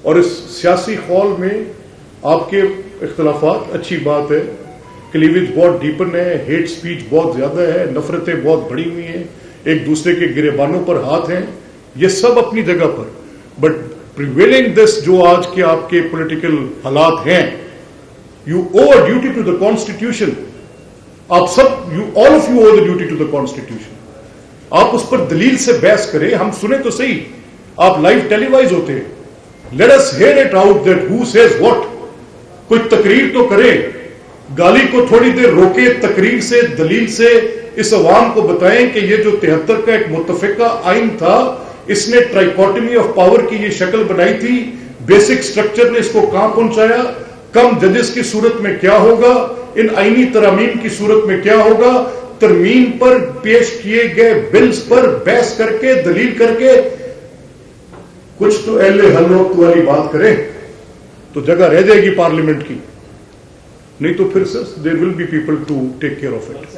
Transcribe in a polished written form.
اور اس سیاسی خول میں آپ کے اختلافات اچھی بات ہے، کلیویج بہت ڈیپن ہے، ہیٹ سپیچ بہت زیادہ ہے، نفرتیں بہت بڑی ہوئی ہیں، ایک دوسرے کے گریبانوں پر ہاتھ ہیں، یہ سب اپنی جگہ پر، بٹ پریویلنگ دس جو آج کے آپ کے پولیٹیکل حالات ہیں، you owe a duty to the constitution. آپ سب all of you owe the duty to the constitution. آپ اس پر دلیل سے بحث کریں، ہم سنیں تو صحیح، آپ لائیو ٹیلی وائز ہوتے ہیں. Let us hear it out that who says what. کوئی تقریر تو کرے، گالی کو تھوڑی دیر روکے، تقریر سے دلیل سے اس عوام کو بتائیں کہ یہ جو 73 کا ایک متفقہ آئین تھا، اس نے ٹرائیکوٹمی آف پاور کی یہ شکل بنائی تھی، بیسک سٹرکچر نے اس کو کہاں پہنچایا، کم ججز کی صورت میں کیا ہوگا، ان آئینی ترامیم کی صورت میں کیا ہوگا، ترمیم پر پیش کیے گئے بلز پر بحث کر کے دلیل کر کے کچھ تو اہل حل وقت والی بات کریں تو جگہ رہ جائے گی پارلیمنٹ کی. نہیں تو پھر there will be people to take care of it.